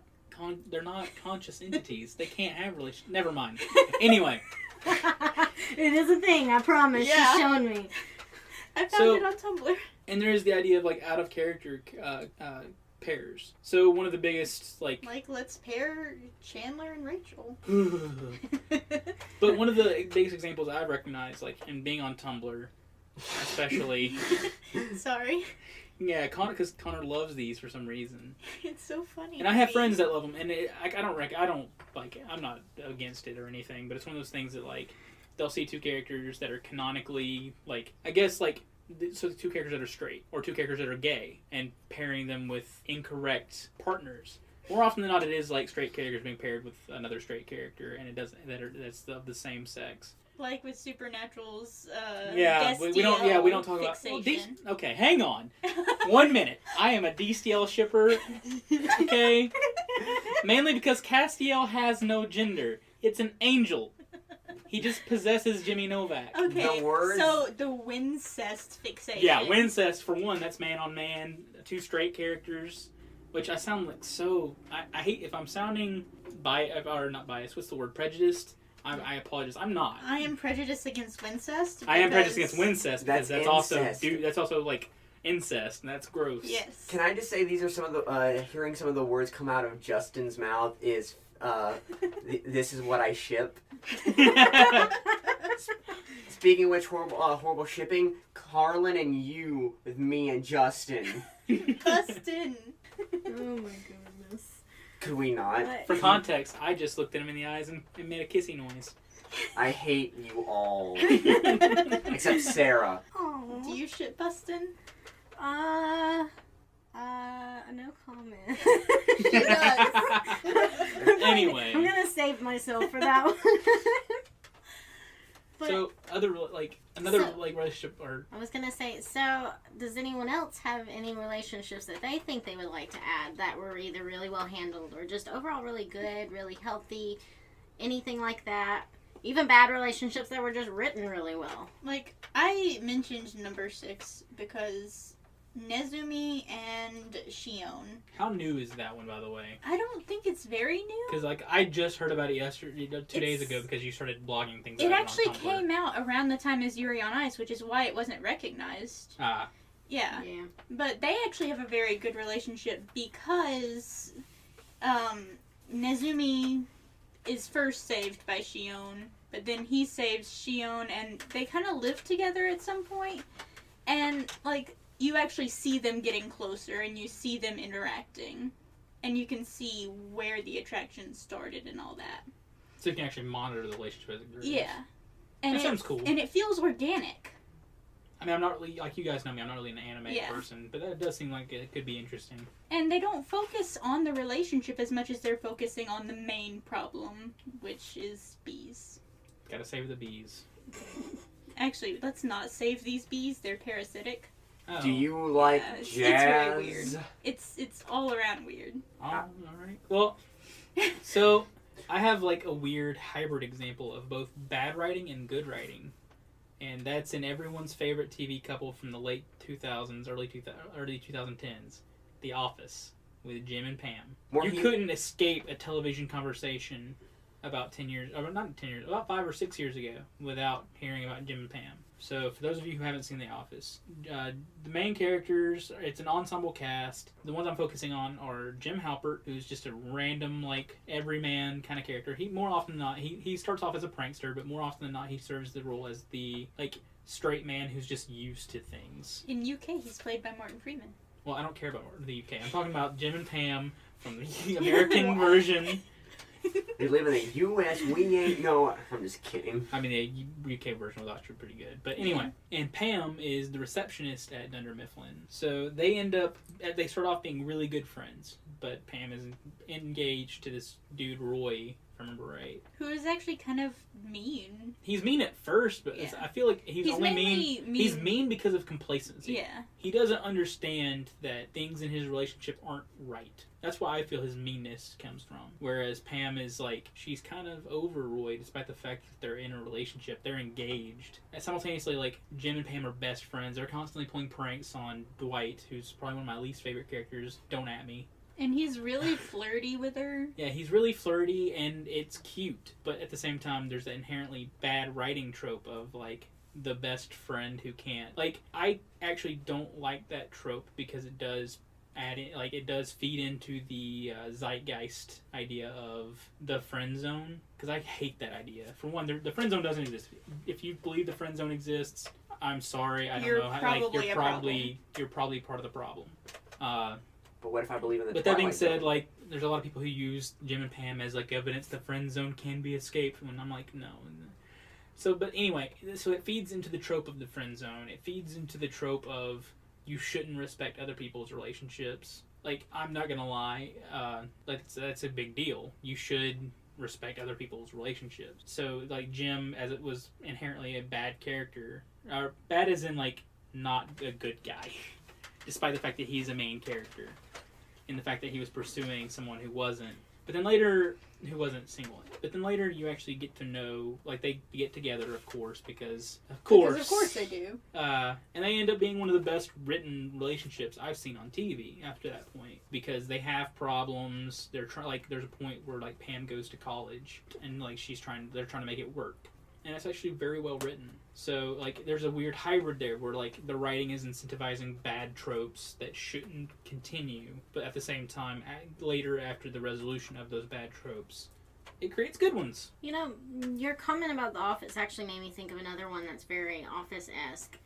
They're not conscious entities. They can't have relations. Never mind. Anyway. It is a thing, I promise. Yeah. She's shown me. I found it on Tumblr. And there is the idea of like out of character pairs. So one of the biggest like let's pair Chandler and Rachel. But one of the biggest examples I've recognized, like in being on Tumblr, especially. Sorry. Yeah, because Connor loves these for some reason. It's so funny. And I have friends that love them, and I'm not against it or anything, but it's one of those things that like they'll see two characters that are canonically so the two characters that are straight or two characters that are gay and pairing them with incorrect partners. More often than not, it is like straight characters being paired with another straight character, and that's of the same sex. Like with Supernatural's we don't talk fixation. about okay, hang on 1 minute. I am a DCL shipper, okay, mainly because Castiel has no gender. It's an angel. He just possesses Jimmy Novak. Okay, The words- so the Wincest fixation. Yeah, Wincest for one. That's man on man. Two straight characters, which I sound like so. I hate if I'm sounding not biased. What's the word? Prejudiced. I apologize. I'm not. I am prejudiced against Wincest. I am prejudiced against Wincest because that's also incest. that's also like incest, and that's gross. Yes. Can I just say these are some of the hearing some of the words come out of Justin's mouth is this is what I ship. Speaking of which, horrible shipping, Carlin and you with me and Justin. Justin. Oh my goodness. Could we not? For context, I just looked at him in the eyes and made a kissy noise. I hate you all. Except Sarah. Aww. Do you shit bustin'? No comment. She does. Anyway. I'm gonna save myself for that one. But So relationship or I was gonna say, so does anyone else have any relationships that they think they would like to add that were either really well handled or just overall really good, really healthy, anything like that? Even bad relationships that were just written really well. Like, I mentioned number 6 because Nezumi and Shion. how new is that one, by the way? I don't think it's very new. Because like I just heard about it yesterday, 2 days It's- ago, because you started blogging things. It about actually on Tumblr. came out around the time as Yuri on Ice, which is why it wasn't recognized. Ah, Yeah. Yeah. But they actually have a very good relationship because Nezumi is first saved by Shion, but then he saves Shion, and they kind of live together at some point. And, like, you actually see them getting closer, and you see them interacting. And you can see where the attraction started and all that. so you can actually monitor the relationship as it grows. Yeah. And That sounds cool. And it feels organic. I mean, I'm not really, like you guys know me, I'm not really an anime Yeah. person, but that does seem like it could be interesting. And they don't focus on the relationship as much as they're focusing on the main problem, which is bees. Gotta save the bees. Actually, let's not save these bees. They're parasitic. Oh. Do you like it's jazz? very weird. It's all around weird. Oh, alright. Well, so I have like a weird hybrid example of both bad writing and good writing. And that's in everyone's favorite TV couple from the late 2000s, early 2010s, The Office, with Jim and Pam. You couldn't escape a television conversation about 10 years, or not 10 years, about 5 or 6 years ago without hearing about Jim and Pam. So for those of you who haven't seen The Office, the main characters, it's an ensemble cast. The ones I'm focusing on are Jim Halpert, who's just a random, like, everyman kind of character. He, more often than not, he starts off as a prankster, but more often than not, he serves the role as the, like, straight man who's just used to things. In UK, he's played by Martin Freeman. Well, I don't care about the UK. I'm talking about Jim and Pam from the American version. We live in the U.S. We ain't no. I'm just kidding. I mean, the UK version was actually pretty good. But anyway, and Pam is the receptionist at Dunder Mifflin. So they start off being really good friends. But Pam is engaged to this dude, Roy, if I remember right. Who is actually kind of mean. He's mean at first, but Yeah. I feel like he's only mainly mean. He's mean because of complacency. Yeah. He doesn't understand that things in his relationship aren't right. That's why I feel his meanness comes from. Whereas Pam is like, she's kind of over Roy, despite the fact that they're in a relationship. They're engaged. And simultaneously, like, Jim and Pam are best friends. They're constantly pulling pranks on Dwight, who's probably one of my least favorite characters. Don't at me. And he's really flirty with her. Yeah, he's really flirty, and it's cute. But at the same time, there's the inherently bad writing trope of, like, the best friend who can't. Like, I actually don't like that trope because it does it does feed into the zeitgeist idea of the friend zone, because I hate that idea. For one, the friend zone doesn't exist. If you believe the friend zone exists, I'm sorry, I don't You're know. probably a problem. You're probably part of the problem. But what if I believe in the But that being Twilight said, Zone? like, there's a lot of people who use Jim and Pam as like evidence the friend zone can be escaped. When I'm like, no. So, but anyway, so it feeds into the trope of the friend zone. It feeds into the trope of you shouldn't respect other people's relationships. Like, I'm not gonna lie, that's a big deal. You should respect other people's relationships. So, like, Jim, as it was inherently a bad character, or bad as in, like, not a good guy, despite the fact that he's a main character, and the fact that he was pursuing someone who wasn't. But then later, who wasn't single. But then later, you actually get to know, like, they get together, of course, because of course they do. and they end up being one of the best written relationships I've seen on TV after that point, because they have problems. They're there's a point where, like, Pam goes to college and, like, they're trying to make it work, and it's actually very well written. So, like, there's a weird hybrid there where, like, the writing is incentivizing bad tropes that shouldn't continue, but at the same time, later after the resolution of those bad tropes, it creates good ones. You know, your comment about The Office actually made me think of another one that's very Office-esque.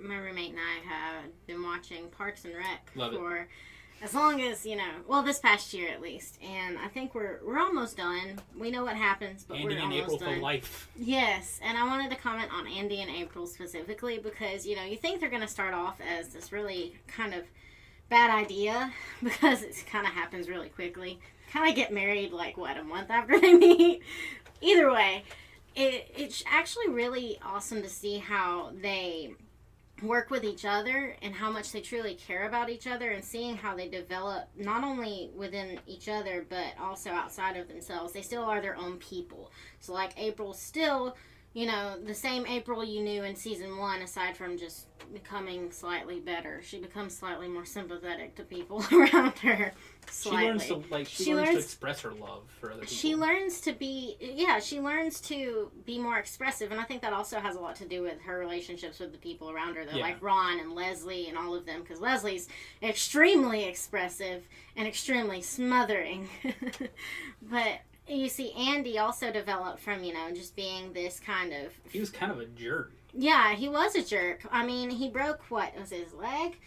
My roommate and I have been watching Parks and Rec Love it. for as long as, well, this past year at least. And I think we're almost done. We know what happens, but Andy we're and almost April done. for life. Yes, and I wanted to comment on Andy and April specifically because, you think they're going to start off as this really kind of bad idea because it kind of happens really quickly. Kind of get married, like, a month after they meet? Either way, it's actually really awesome to see how they work with each other and how much they truly care about each other, and seeing how they develop not only within each other but also outside of themselves. They still are their own people. So like April's still, the same April you knew in season 1, aside from just becoming slightly better. She becomes slightly more sympathetic to people around her. Slightly. She learns to express her love for other people. She learns to be more expressive, and I think that also has a lot to do with her relationships with the people around her, though, like Ron and Leslie and all of them, because Leslie's extremely expressive and extremely smothering. But you see, Andy also developed from, just being this kind of... He was kind of a jerk. Yeah, he was a jerk. I mean, he broke, his leg?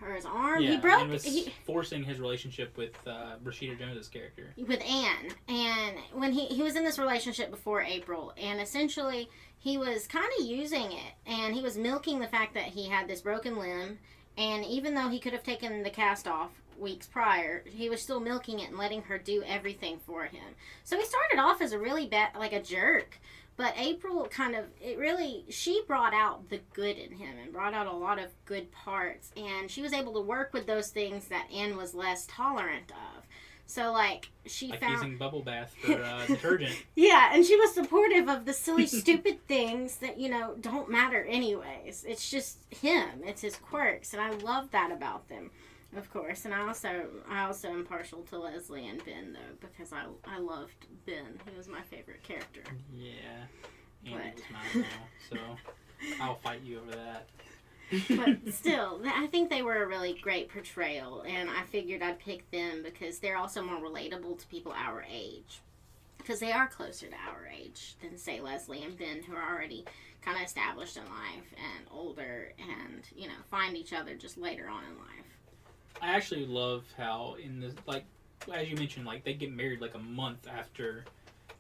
Or his arm? Yeah, he broke... and was forcing his relationship with Rashida Jones's character. With Anne. And when he was in this relationship before April, and essentially he was kind of using it, and he was milking the fact that he had this broken limb, and even though he could have taken the cast off weeks prior, he was still milking it and letting her do everything for him. So he started off as a really bad, a jerk. But April she brought out the good in him and brought out a lot of good parts. And she was able to work with those things that Anne was less tolerant of. So, she found... using bubble bath for detergent. Yeah, and she was supportive of the silly, stupid things that, don't matter anyways. It's just him. It's his quirks. And I love that about them. Of course, and I also am partial to Leslie and Ben, though, because I loved Ben. He was my favorite character. Yeah, Andy was mine now, so I'll fight you over that. But still, I think they were a really great portrayal, and I figured I'd pick them because they're also more relatable to people our age. Because they are closer to our age than, say, Leslie and Ben, who are already kind of established in life and older and, find each other just later on in life. I actually love how in the as you mentioned, they get married a month after,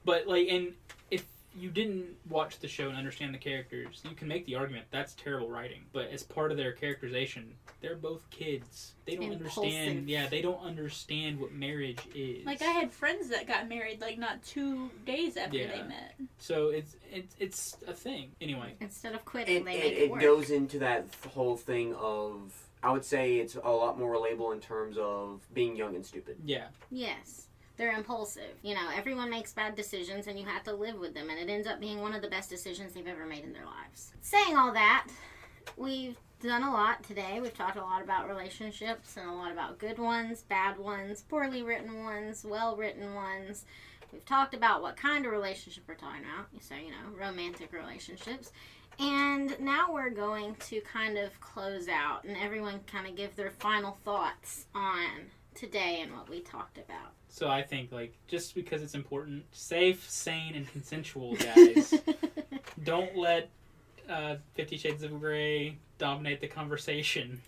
but and if you didn't watch the show and understand the characters, you can make the argument that's terrible writing. But as part of their characterization, they're both kids. They don't understand. Yeah, they don't understand what marriage is. I had friends that got married not 2 days after they met. So it's a thing anyway. Instead of quitting, they make it work. goes into that whole thing of. I would say it's a lot more relatable in terms of being young and stupid. Yeah. Yes. They're impulsive. Everyone makes bad decisions and you have to live with them, and it ends up being one of the best decisions they've ever made in their lives. Saying all that, we've done a lot today. We've talked a lot about relationships and a lot about good ones, bad ones, poorly written ones, well-written ones. We've talked about what kind of relationship we're talking about. So, romantic relationships. And now we're going to kind of close out and everyone kind of give their final thoughts on today and what we talked about. So I think, just because it's important, safe, sane, and consensual, guys. Don't let 50 Shades of Grey dominate the conversation.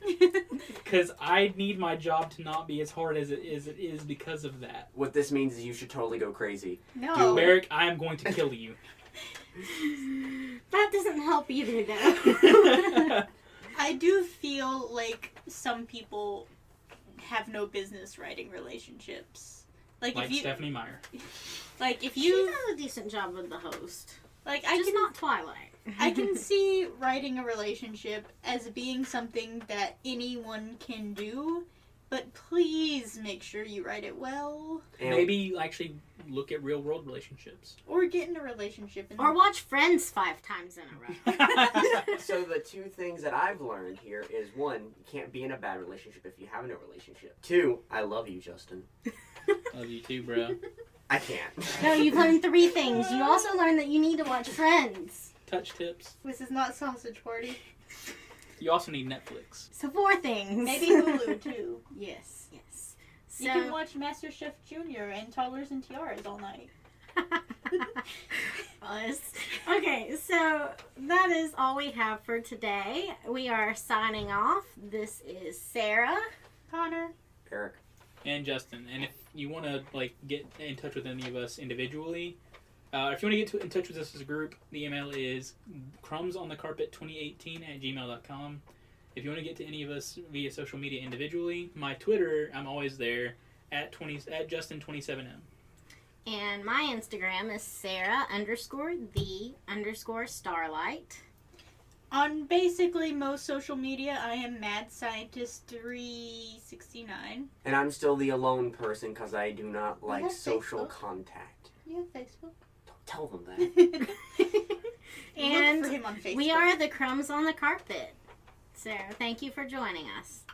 Because I need my job to not be as hard as it is because of that. What this means is you should totally go crazy. No. Barick, I am going to kill you. That doesn't help either, though. I do feel like some people have no business writing relationships. Like Stephanie Meyer. If you... She does a decent job with the host. Just not Twilight. I can see writing a relationship as being something that anyone can do, but please make sure you write it well. And maybe actually look at real world relationships. Or get in a relationship. Or watch Friends 5 times in a row. So the 2 things that I've learned here is 1, you can't be in a bad relationship if you have no relationship. 2, I love you, Justin. Love you too, bro. I can't. No, you've learned 3 things. You also learned that you need to watch Friends. Touch tips. This is not Sausage Party. You also need Netflix. So 4 things. Maybe Hulu, too. Yes. So, you can watch MasterChef Junior and Toddlers and Tiaras all night. Us. Okay, so that is all we have for today. We are signing off. This is Sarah, Connor, Barick. And Justin. And if you want to get in touch with any of us individually, if you want to get in touch with us as a group, the email is crumbsonthecarpet2018@gmail.com. If you want to get to any of us via social media individually, my Twitter, I'm always there at Justin27M. And my Instagram is Sarah_the_Starlight. On basically most social media, I am Mad Scientist 369. And I'm still the alone person because I do not like have social Facebook? contact. You have Facebook? Don't tell them that. And look for him on Facebook. we are the Crumbs on the Carpet. So thank you for joining us.